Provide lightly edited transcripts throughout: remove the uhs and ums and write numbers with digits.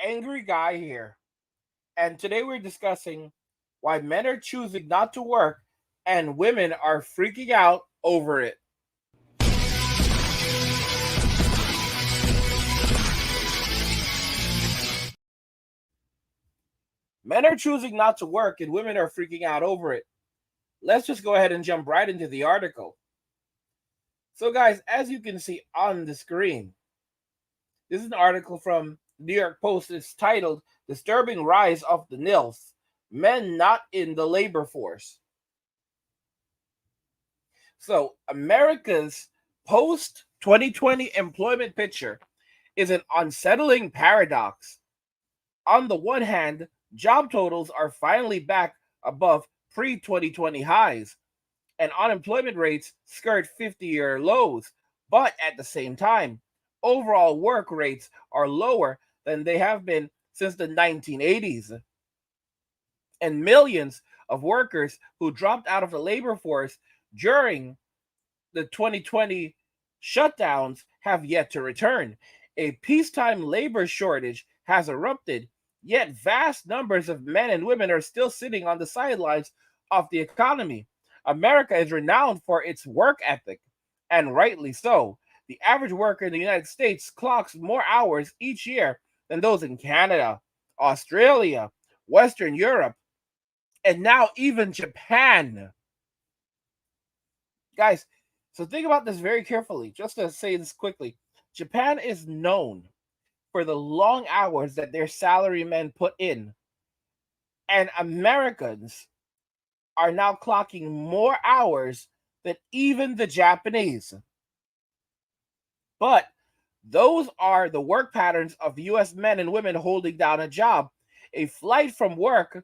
Angry Guy here, and today we're discussing why men are choosing not to work and women are freaking out over it. Men are choosing not to work and women are freaking out over it. Let's just go ahead and jump right into the article. So, guys, as you can see on the screen, this is an article from New York Post. It's titled Disturbing Rise of the NILF, Men Not in the Labor Force. So, America's post 2020 employment picture is an unsettling paradox. On the one hand, job totals are finally back above pre 2020 highs, and unemployment rates skirt 50-year lows. But at the same time, overall work rates are lower than they have been since the 1980s. And millions of workers who dropped out of the labor force during the 2020 shutdowns have yet to return. A peacetime labor shortage has erupted, yet vast numbers of men and women are still sitting on the sidelines of the economy. America is renowned for its work ethic, and rightly so. The average worker in the United States clocks more hours each year than those in Canada, Australia, Western Europe, and now even Japan. Guys, so think about this very carefully. Just to say this quickly, Japan is known for the long hours that their salarymen put in, and Americans are now clocking more hours than even the Japanese. But those are the work patterns of US men and women holding down a job. A flight from work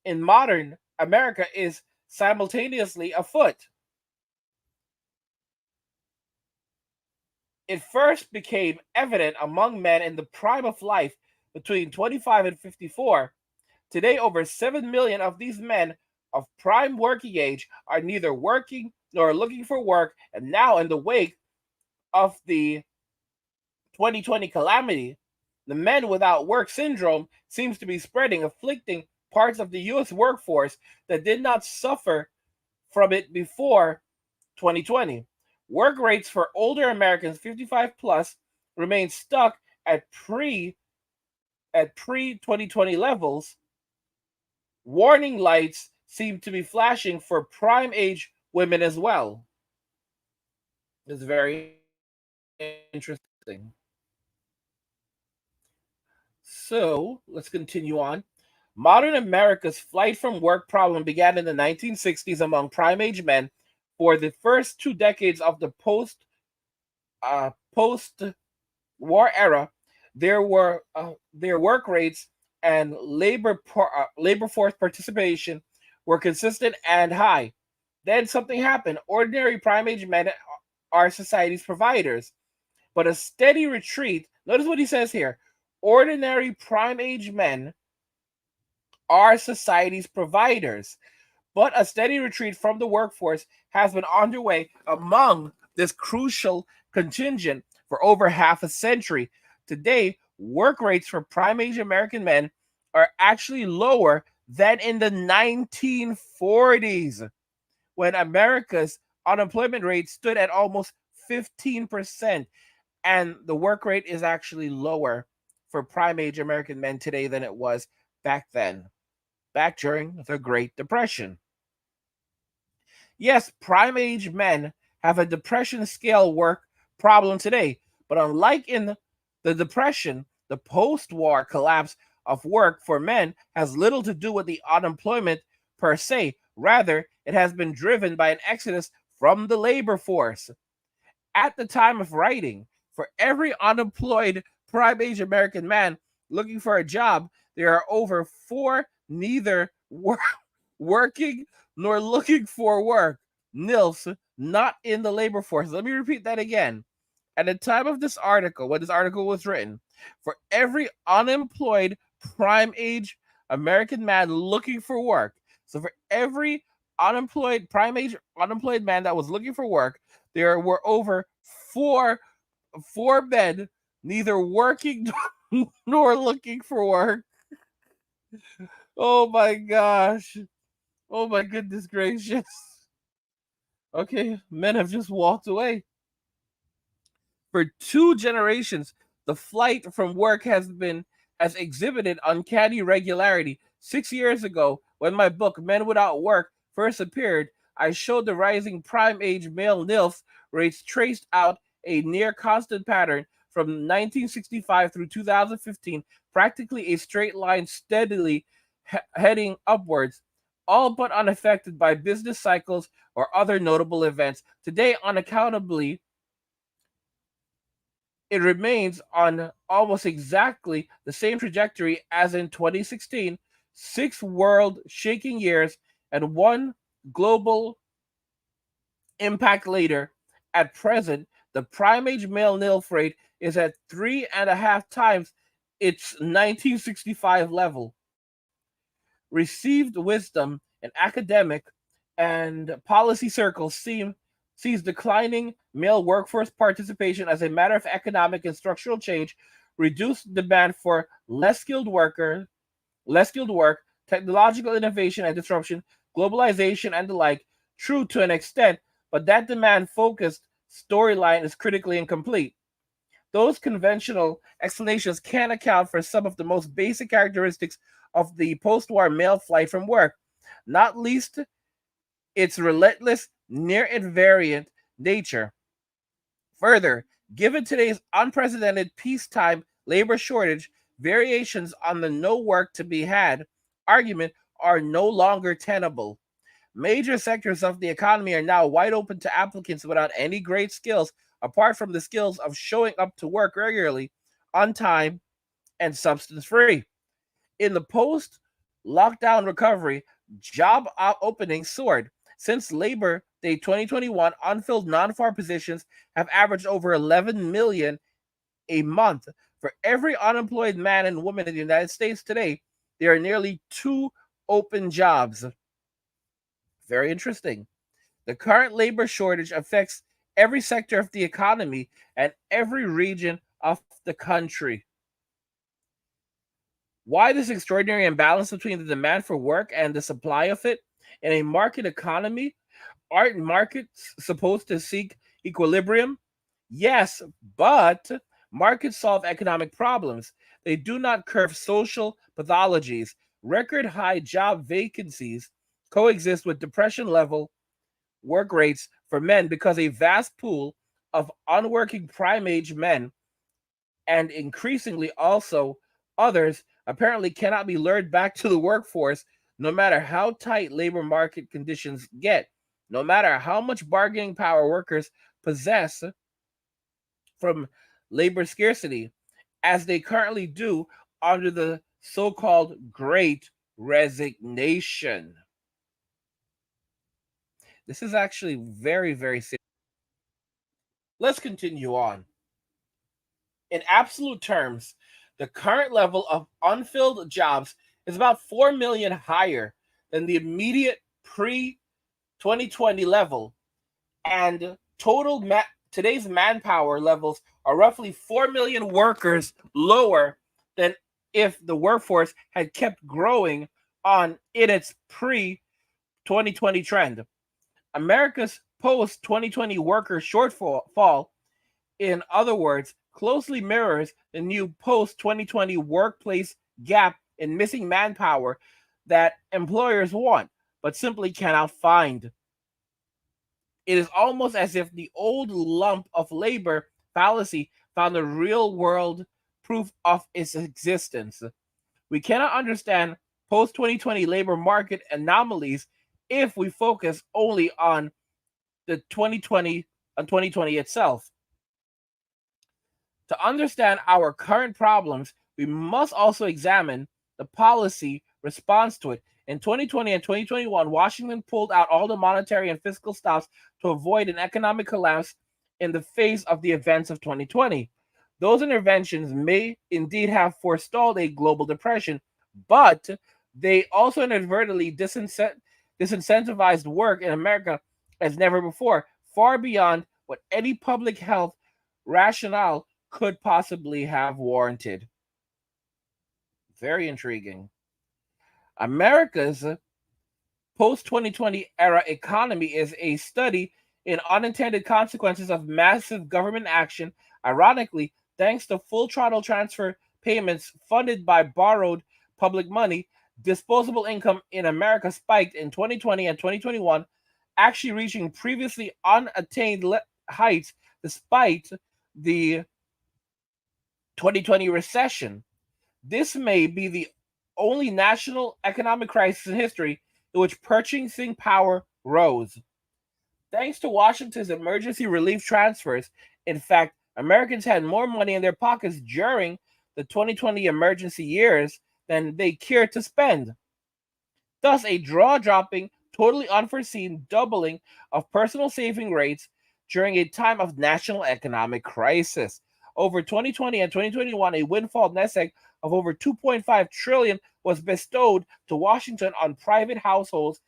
in modern America is simultaneously afoot. It first became evident among men in the prime of life between 25 and 54. Today, over 7 million of these men of prime working age are neither working nor looking for work, and now, in the wake of the 2020 calamity, the men without work syndrome seems to be spreading, afflicting parts of the US workforce that did not suffer from it before 2020. Work rates for older Americans 55 plus remain stuck at pre 2020 levels. Warning lights seem to be flashing for prime age women as well. It's very interesting. So let's continue on. Modern America's flight from work problem began in the 1960s among prime age men. For the first 2 decades of the post war era, their work rates and labor force participation were consistent and high. Then something happened. Ordinary prime age men are society's providers, but a steady retreat. Notice what he says here. Ordinary prime age men are society's providers, but a steady retreat from the workforce has been underway among this crucial contingent for over half a century. Today, work rates for prime age American men are actually lower than in the 1940s, when America's unemployment rate stood at almost 15%, and the work rate is actually lower for prime age American men today than it was back then, back during the Great Depression. Yes, prime age men have a depression scale work problem today, but unlike in the Depression, the post war collapse of work for men has little to do with the unemployment per se. Rather, it has been driven by an exodus from the labor force. At the time of writing, for every unemployed prime age American man looking for a job, there are over four neither working nor looking for work. NILFs not in the labor force. Let me repeat that again. At the time of this article, when this article was written, for every unemployed prime age American man looking for work, so for every prime age unemployed man that was looking for work, there were over four men neither working nor looking for work. Oh my gosh. Oh my goodness gracious. Okay, men have just walked away. For 2 generations, the flight from work has exhibited uncanny regularity. 6 years ago, when my book Men Without Work first appeared, I showed the rising prime age male NILF rates traced out a near constant pattern from 1965 through 2015, practically a straight line steadily heading upwards, all but unaffected by business cycles or other notable events. Today, unaccountably, it remains on almost exactly the same trajectory as in 2016, 6 world shaking years, and 1 global impact later. At present, the prime age male NILF rate is at 3.5 times its 1965 level. Received wisdom in academic and policy circles sees declining male workforce participation as a matter of economic and structural change, reduced demand for less skilled work, technological innovation and disruption, globalization and the like. True to an extent, but that demand focused storyline is critically incomplete. Those conventional explanations can't account for some of the most basic characteristics of the post war male flight from work, not least its relentless, near invariant nature. Further, given today's unprecedented peacetime labor shortage, variations on the no work to be had argument are no longer tenable. Major sectors of the economy are now wide open to applicants without any great skills, apart from the skills of showing up to work regularly, on time, and substance free. In the post lockdown recovery, job openings soared. Since Labor Day 2021, unfilled non farm positions have averaged over 11 million a month. For every unemployed man and woman in the United States today, there are nearly 2 open jobs. Very interesting. The current labor shortage affects every sector of the economy and every region of the country. Why this extraordinary imbalance between the demand for work and the supply of it in a market economy? Aren't markets supposed to seek equilibrium? Yes, but markets solve economic problems. They do not curb social pathologies. Record high job vacancies coexist with depression level work rates for men because a vast pool of unworking prime age men and increasingly also others apparently cannot be lured back to the workforce no matter how tight labor market conditions get, no matter how much bargaining power workers possess from labor scarcity, as they currently do under the so called Great Resignation. This is actually very, very serious. Let's continue on. In absolute terms, the current level of unfilled jobs is about 4 million higher than the immediate pre 2020 level, and today's manpower levels are roughly 4 million workers lower than if the workforce had kept growing on in its pre 2020 trend. America's post 2020 worker shortfall, in other words, closely mirrors the new post 2020 workplace gap in missing manpower that employers want but simply cannot find. It is almost as if the old lump of labor fallacy found a real world proof of its existence. We cannot understand post 2020 labor market anomalies if we focus only on the 2020 itself. To understand our current problems, we must also examine the policy response to it. In 2020 and 2021, Washington pulled out all the monetary and fiscal stops to avoid an economic collapse in the face of the events of 2020. Those interventions may indeed have forestalled a global depression, but they also inadvertently disincentivized work in America as never before, far beyond what any public health rationale could possibly have warranted. Very intriguing. America's post 2020 era economy is a study in unintended consequences of massive government action. Ironically, thanks to full throttle transfer payments funded by borrowed public money, disposable income in America spiked in 2020 and 2021, actually reaching previously unattained heights despite the 2020 recession. This may be the only national economic crisis in history in which purchasing power rose. Thanks to Washington's emergency relief transfers, in fact, Americans had more money in their pockets during the 2020 emergency years than they cared to spend. Thus, a jaw dropping, totally unforeseen doubling of personal saving rates during a time of national economic crisis. Over 2020 and 2021, a windfall nest egg of over 2.5 trillion was bestowed to Washington on private households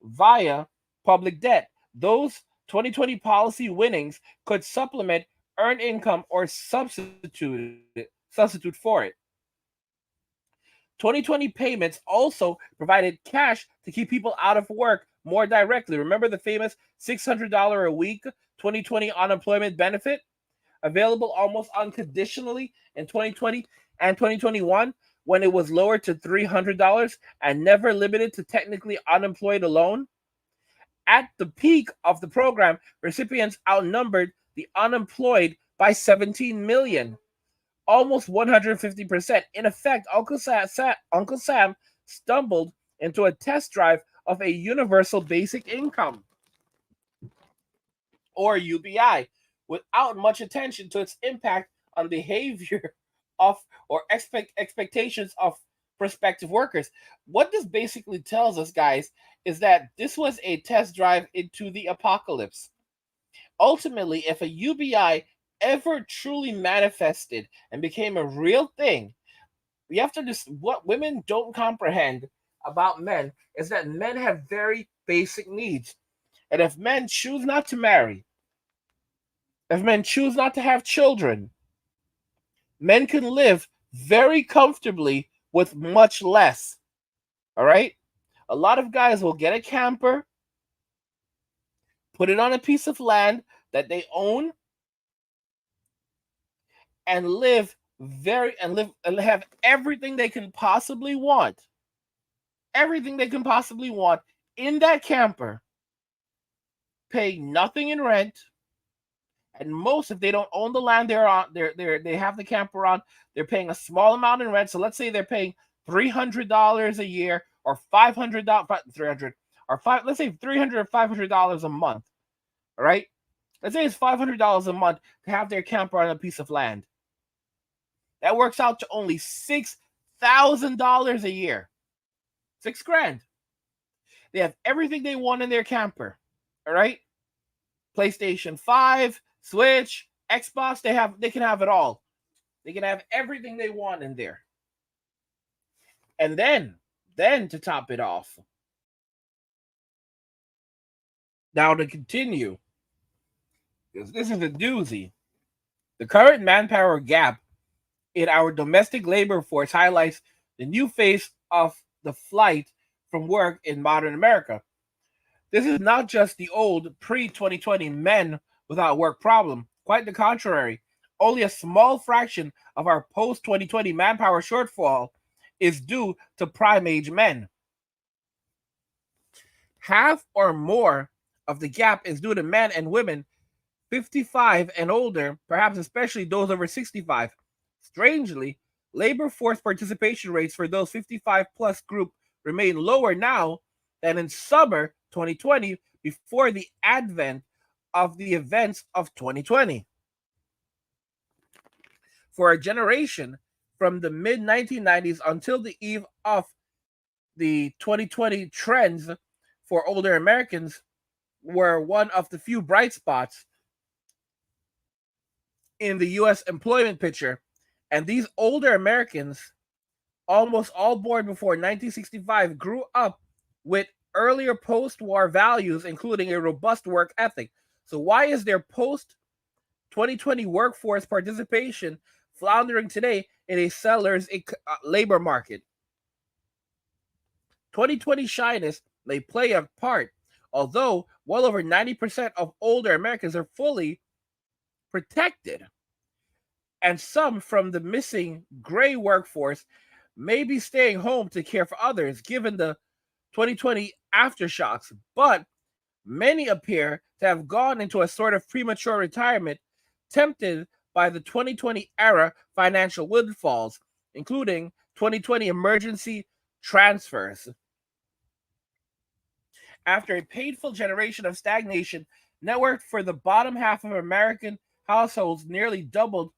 via public debt. Those 2020 policy winnings could supplement earned income or substitute for it. 2020 payments also provided cash to keep people out of work more directly. Remember the famous $600 a week 2020 unemployment benefit? Available almost unconditionally in 2020 and 2021 when it was lowered to $300 and never limited to technically unemployed alone. At the peak of the program, recipients outnumbered the unemployed by 17 million, almost 150%. In effect, Uncle Sam stumbled into a test drive of a universal basic income, or UBI, without much attention to its impact on behavior of or expectations of prospective workers. What this basically tells us, guys, is that this was a test drive into the apocalypse. Ultimately, if a UBI ever truly manifested and became a real thing, we have to just what women don't comprehend about men is that men have very basic needs. And if men choose not to marry, if men choose not to have children, men can live very comfortably with much less. All right? A lot of guys will get a camper, put it on a piece of land that they own, and live and have everything they can possibly want. Everything they can possibly want in that camper. Pay nothing in rent. And most, if they don't own the land they're on, they have the camper on, they're paying a small amount in rent. So let's say they're paying $300 a year, or $500, 300, or five. Let's say $300 or $500 a month. All right, let's say it's $500 a month to have their camper on a piece of land. That works out to only $6,000 a year. $6,000. They have everything they want in their camper. All right, PlayStation 5, Switch, Xbox, they can have it all. They can have everything they want in there. And then to top it off. Now to continue, because this is a doozy. The current manpower gap in our domestic labor force highlights the new face of the flight from work in modern America. This is not just the old pre-2020 men without work problem. Quite the contrary. Only a small fraction of our post-2020 manpower shortfall is due to prime age men. Half or more of the gap is due to men and women 55 and older, perhaps especially those over 65. Strangely, labor force participation rates for those 55 plus group remain lower now than in summer 2020, before the advent of the events of 2020. For a generation from the mid 1990s until the eve of the 2020, trends for older Americans were one of the few bright spots in the US employment picture. And these older Americans, almost all born before 1965, grew up with earlier post-war values, including a robust work ethic. So why is their post-2020 workforce participation floundering today in a seller's labor market. 2020 shyness may play a part, although well over 90% of older Americans are fully protected, and some from the missing gray workforce may be staying home to care for others given the 2020 aftershocks, but many appear to have gone into a sort of premature retirement, tempted by the 2020 era financial windfalls, including 2020 emergency transfers. After a painful generation of stagnation, net worth for the bottom half of American households nearly doubled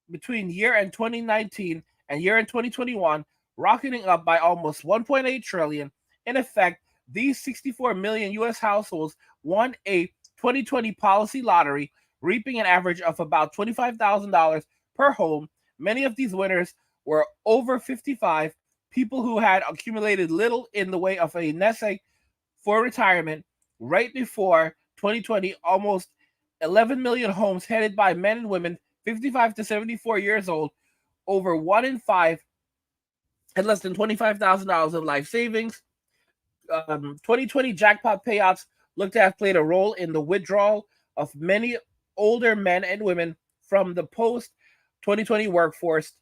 between year-end 2019 and year-end 2021, rocketing up by almost 1.8 trillion. In effect, these 64 million US households won a 2020 policy lottery, reaping an average of about $25,000 per home. Many of these winners were over 55, people who had accumulated little in the way of a nest egg for retirement. Right before 2020, almost 11 million homes headed by men and women 55 to 74 years old, over 1 in 5 had less than $25,000 of life savings. 2020 jackpot payouts looked to have played a role in the withdrawal of many older men and women from the post 2020 workforce.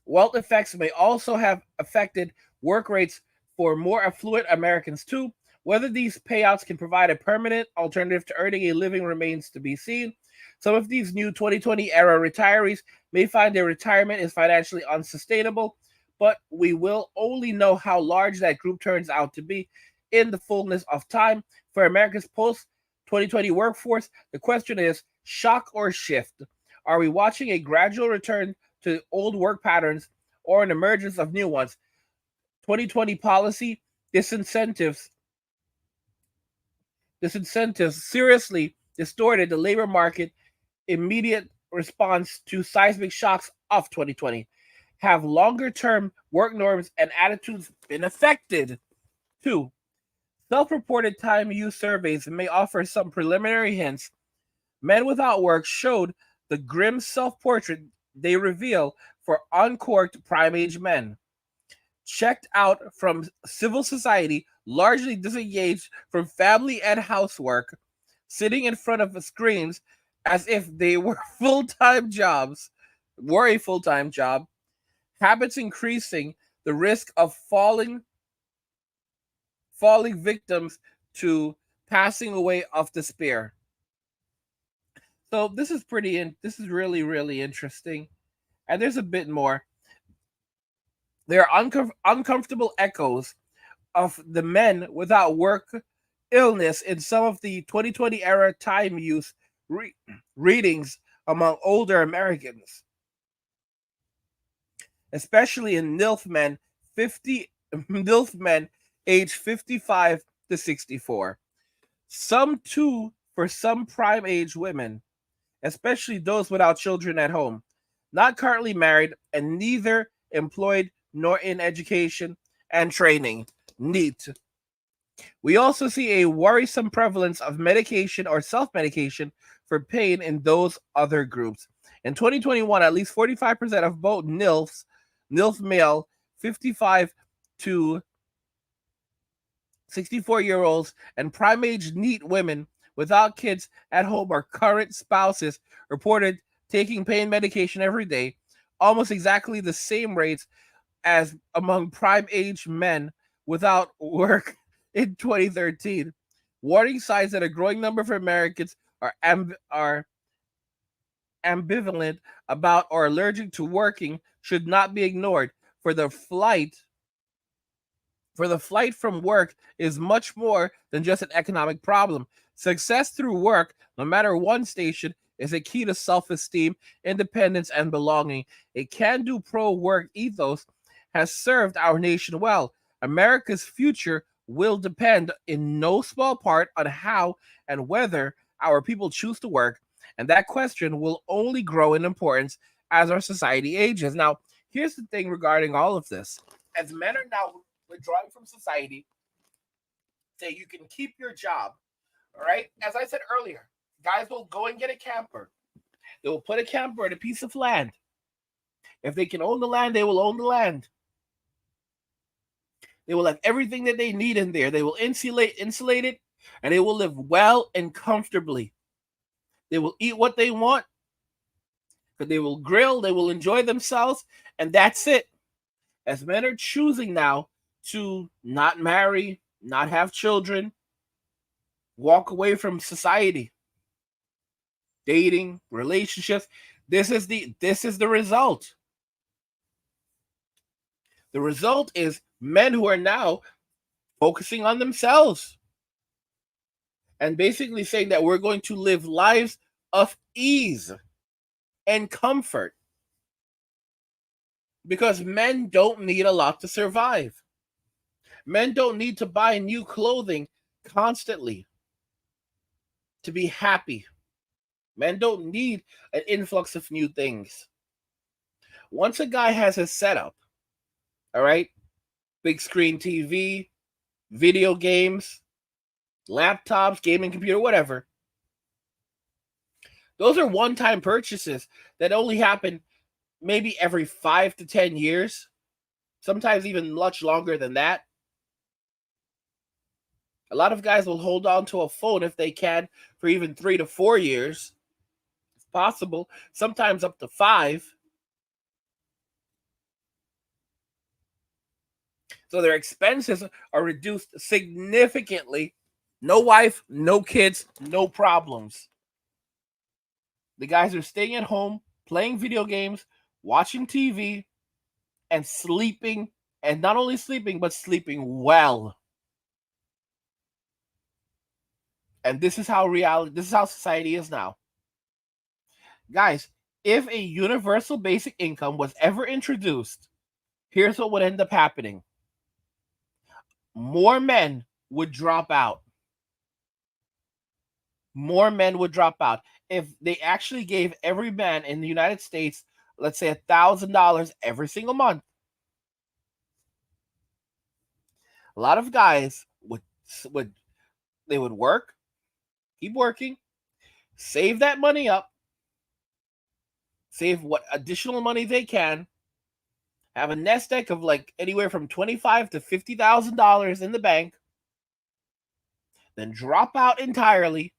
Wealth effects may also have affected work rates for more affluent Americans too. Whether these payouts can provide a permanent alternative to earning a living remains to be seen. Some of these new 2020 era retirees may find their retirement is financially unsustainable, but we will only know how large that group turns out to be in the fullness of time. For America's post 2020 workforce, the question is shock or shift? Are we watching a gradual return to old work patterns or an emergence of new ones? 2020 policy disincentives seriously distorted the labor market. Immediate response to seismic shocks of 2020. Have longer-term work norms and attitudes been affected? 2. Self-reported time use surveys may offer some preliminary hints. Men Without Work showed the grim self-portrait they reveal for uncorked prime-age men. Checked out from civil society, largely disengaged from family and housework, sitting in front of the screens as if they were a full-time job, habits increasing the risk of falling victims to passing away of despair. So this is really, really interesting. And there's a bit more. There are uncomfortable echoes of the men without work illness in some of the 2020 era time use readings among older Americans, especially in MILF men age 55 to 64. Some too for some prime age women, especially those without children at home, not currently married and neither employed nor in education and training. Neat. We also see a worrisome prevalence of medication or self-medication for pain in those other groups. In 2021, at least 45% of both NILF male, 55 to 64-year-olds, and prime-age NEET women without kids at home or current spouses reported taking pain medication every day, almost exactly the same rates as among prime-age men without work in 2013. Warning signs that a growing number of Americans are ambivalent about or allergic to working should not be ignored. For the flight from work is much more than just an economic problem. Success through work, no matter one station, is a key to self-esteem, independence, and belonging. A can-do pro-work ethos has served our nation well. America's future will depend in no small part on how and whether our people choose to work, and that question will only grow in importance as our society ages. Now, here's the thing regarding all of this. As men are now withdrawing from society, say you can keep your job, all right? As I said earlier, guys will go and get a camper. They will put a camper in a piece of land. If they can own the land, they will own the land. They will have everything that they need in there. They will insulate it, and they will live well and comfortably. They will eat what they want, but they will grill, they will enjoy themselves, and that's it. As men are choosing now to not marry, not have children, walk away from society, dating, relationships, this is the result. The result is men who are now focusing on themselves and basically saying that we're going to live lives of ease and comfort, because men don't need a lot to survive. Men don't need to buy new clothing constantly to be happy. Men don't need an influx of new things. Once a guy has his setup, all right, big screen TV, video games, laptops, gaming computer, whatever, those are one-time purchases that only happen maybe every 5 to 10 years, sometimes even much longer than that. A lot of guys will hold on to a phone if they can for even 3 to 4 years. It's possible, sometimes up to 5. So their expenses are reduced significantly. No wife, no kids, no problems. The guys are staying at home, playing video games, watching TV, and sleeping, and not only sleeping, but sleeping well. And this is how society is now. Guys, if a universal basic income was ever introduced, here's what would end up happening. More men would drop out. More men would drop out. If they actually gave every man in the United States, let's say $1,000 every single month, a lot of guys would work, keep working, save that money up, save what additional money they can, have a nest egg of like anywhere from $25,000 to $50,000 in the bank, then drop out entirely,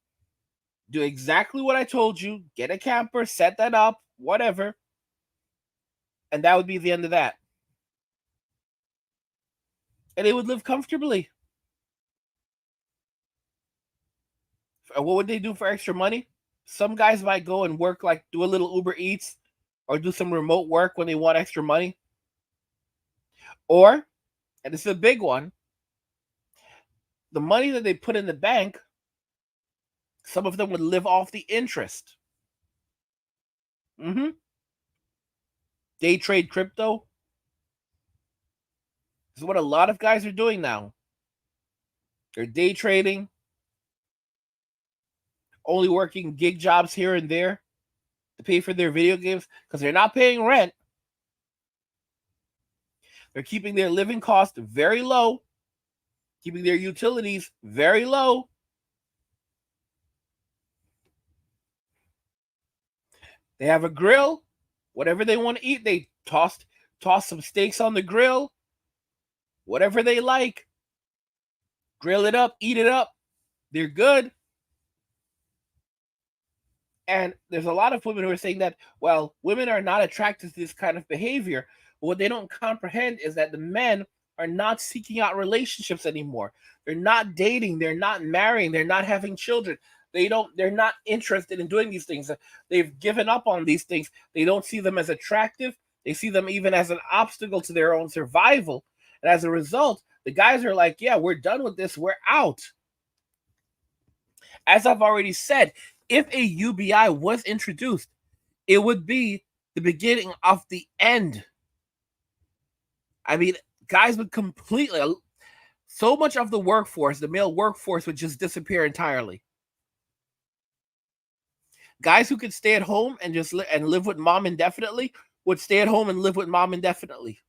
do exactly what I told you, get a camper, set that up, whatever, and that would be the end of that. And they would live comfortably. And what would they do for extra money? Some guys might go and work, like do a little Uber Eats or do some remote work when they want extra money. Or, and this is a big one, the money that they put in the bank, some of them would live off the interest. Day trade crypto. This is what a lot of guys are doing now. They're day trading, only working gig jobs here and there to pay for their video games because they're not paying rent. They're keeping their living costs very low, keeping their utilities very low. They have a grill. Whatever they want to eat, they toss some steaks on the grill. Whatever they like. Grill it up, eat it up. They're good. And there's a lot of women who are saying that, well, women are not attracted to this kind of behavior. But what they don't comprehend is that the men are not seeking out relationships anymore. They're not dating. They're not marrying. They're not having children. They're not interested in doing these things. They've given up on these things. They don't see them as attractive. They see them even as an obstacle to their own survival. And as a result, the guys are like, yeah, we're done with this. We're out. As I've already said, if a UBI was introduced, it would be the beginning of the end. I mean, guys would completely, so much of the workforce, the male workforce, would just disappear entirely. Guys who could stay at home and just live with mom indefinitely would stay at home and live with mom indefinitely.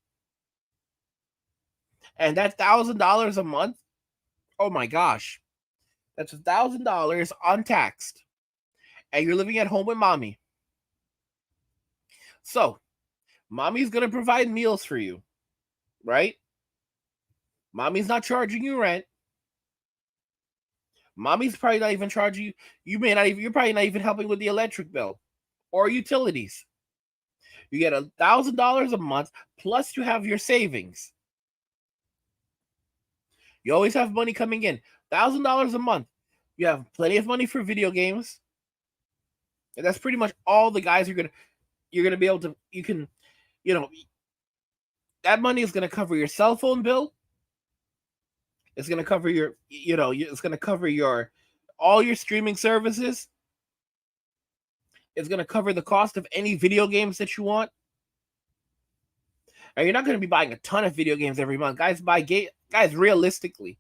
And that $1,000 a month, oh my gosh, that's $1,000 untaxed. And you're living at home with mommy. So, mommy's going to provide meals for you, right? Mommy's not charging you rent. Mommy's probably not even charging you. You're probably not even helping with the electric bill or utilities. You get $1,000 a month, plus you have your savings. You always have money coming in. $1,000 a month. You have plenty of money for video games. And that's pretty much all the guys you're gonna be able to. You can, that money is gonna cover your cell phone bill. It's gonna cover it's gonna cover all your streaming services. It's gonna cover the cost of any video games that you want. And you're not gonna be buying a ton of video games every month, guys. Guys, realistically,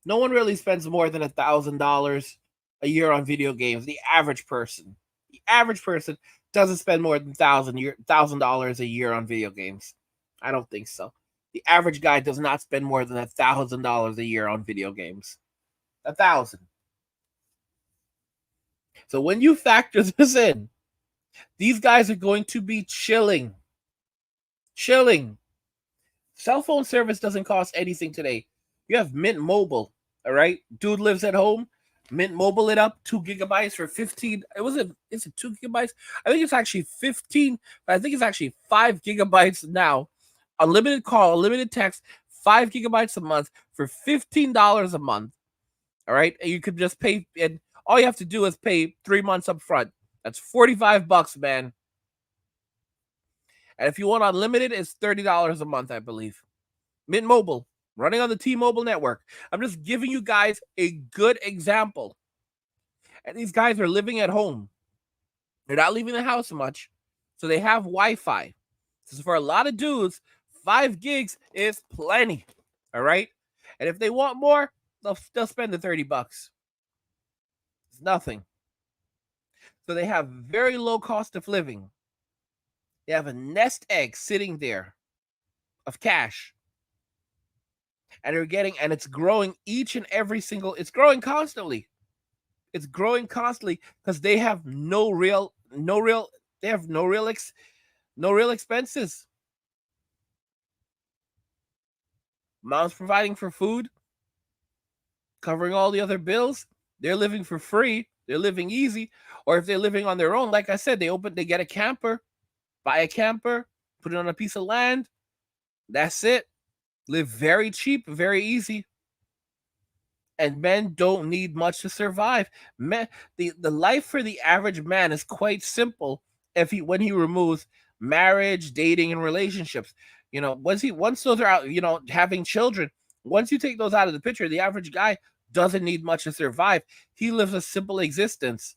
no one really spends more than $1,000 a year on video games. The average person doesn't spend more than $1,000 a year on video games. I don't think so. The average guy does not spend more than $1,000 a year on video games. 1,000. So when you factor this in, these guys are going to be chilling. Cell phone service doesn't cost anything today. You have Mint Mobile, all right? Dude lives at home. Mint Mobile it up, 2 gigabytes for 15. Is it 2 gigabytes? I think it's actually 15. I think it's actually 5 gigabytes now. Unlimited call, unlimited text, 5 gigabytes a month for $15 a month. All right. And you could just pay, and all you have to do is pay 3 months up front. That's $45, man. And if you want unlimited, it's $30 a month, I believe. Mint Mobile, running on the T-Mobile network. I'm just giving you guys a good example. And these guys are living at home. They're not leaving the house much. So they have Wi-Fi. So for a lot of dudes, 5 gigs is plenty. All right. And if they want more, they'll spend the $30. It's nothing. So they have very low cost of living. They have a nest egg sitting there of cash. And it's growing it's growing constantly. It's growing constantly because they have no real expenses. Mom's providing for food, covering all the other bills. They're living for free. They're living easy. Or if they're living on their own, like I said, they get a camper, buy a camper, put it on a piece of land. That's it. Live very cheap, very easy. And men don't need much to survive. Men, the life for the average man is quite simple when he removes marriage, dating, and relationships. Once those are out, having children, once you take those out of the picture, the average guy doesn't need much to survive. He lives a simple existence.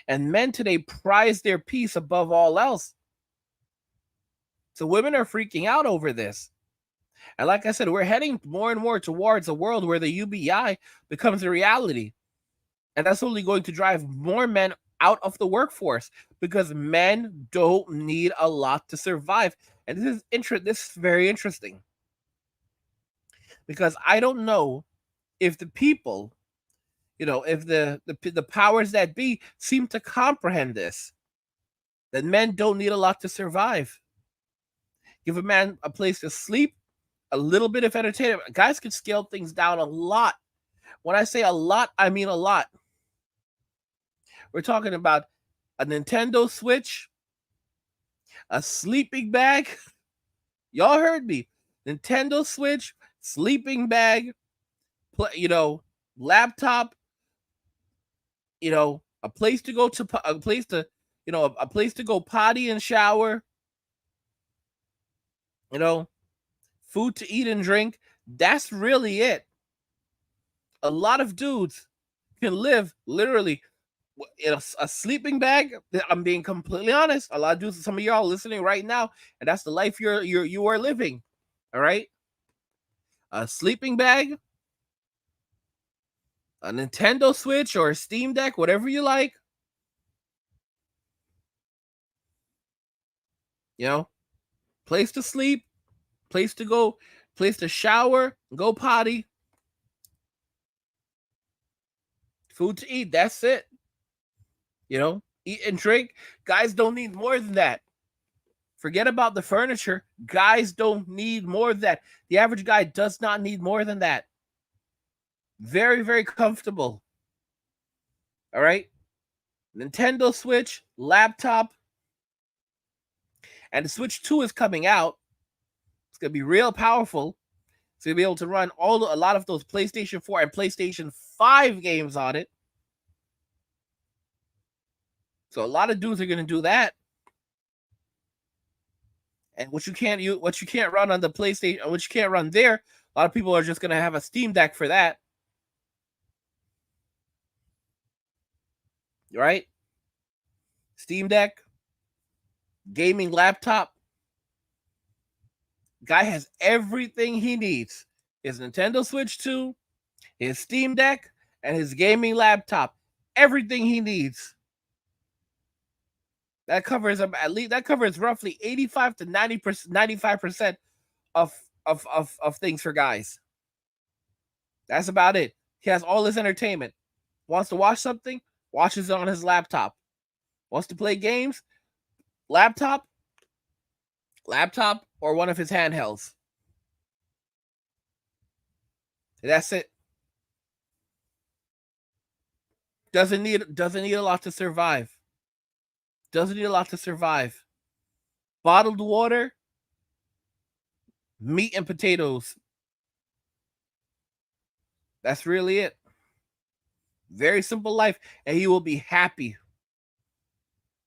And men today prize their peace above all else. So women are freaking out over this. And like I said, we're heading more and more towards a world where the UBI becomes a reality. And that's only going to drive more men out of the workforce because men don't need a lot to survive. And this is very interesting. Because I don't know if the people, if the powers that be seem to comprehend this, that men don't need a lot to survive. Give a man a place to sleep, a little bit of entertainment. Guys can scale things down a lot. When I say a lot, I mean a lot. We're talking about a Nintendo Switch, a sleeping bag. Y'all heard me. Nintendo Switch, sleeping bag, laptop, a place to go potty and shower, food to eat and drink. That's really it. A lot of dudes can live literally in a sleeping bag. I'm being completely honest. A lot of dudes, some of y'all listening right now, and that's the life you are living. All right. A sleeping bag, a Nintendo Switch or a Steam Deck, whatever you like. Place to sleep, place to go, place to shower, go potty, food to eat. That's it. Eat and drink. Guys don't need more than that. Forget about the furniture. Guys don't need more than that. The average guy does not need more than that. Very, very comfortable. All right. Nintendo Switch, laptop, and the Switch 2 is coming out. It's going to be real powerful. It's going to be able to run a lot of those PlayStation 4 and PlayStation 5 games on it. So a lot of dudes are going to do that. And what you can't run on the PlayStation, what you can't run there, a lot of people are just going to have a Steam Deck for that. Right? Steam Deck, gaming laptop. Guy has everything he needs. His Nintendo Switch 2, his Steam Deck, and his gaming laptop. Everything he needs. That covers roughly 85 to 90%, 95% of things for guys. That's about it. He has all his entertainment. Wants to watch something, watches it on his laptop. Wants to play games, laptop, or one of his handhelds. That's it. Doesn't need a lot to survive. Doesn't need a lot to survive. Bottled water, meat and potatoes. That's really it. Very simple life, and he will be happy.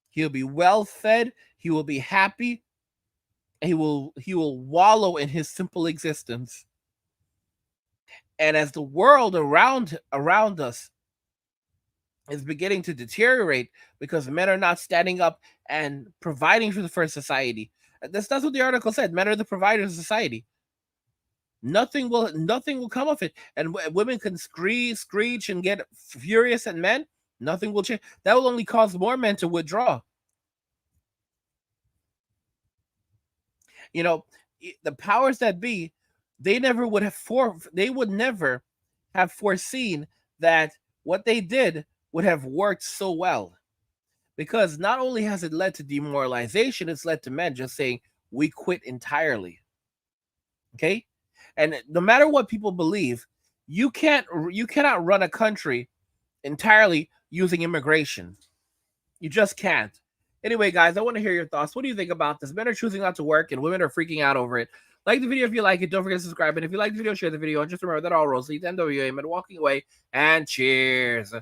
He'll be well fed. He will be happy. And he will wallow in his simple existence. And as the world around us is beginning to deteriorate because men are not standing up and providing for society. That's what the article said. Men are the providers of society. Nothing will come of it. And women can screech and get furious at men. Nothing will change. That will only cause more men to withdraw. You know, the powers that be, they would never have foreseen that what they did would have worked so well. Because not only has it led to demoralization, it's led to men just saying, we quit entirely. Okay? And no matter what people believe, you cannot run a country entirely using immigration. You just can't. Anyway, guys, I want to hear your thoughts. What do you think about this? Men are choosing not to work and women are freaking out over it. Like the video if you like it. Don't forget to subscribe. And if you like the video, share the video. And just remember that all roads lead to NWA and walking away. And cheers.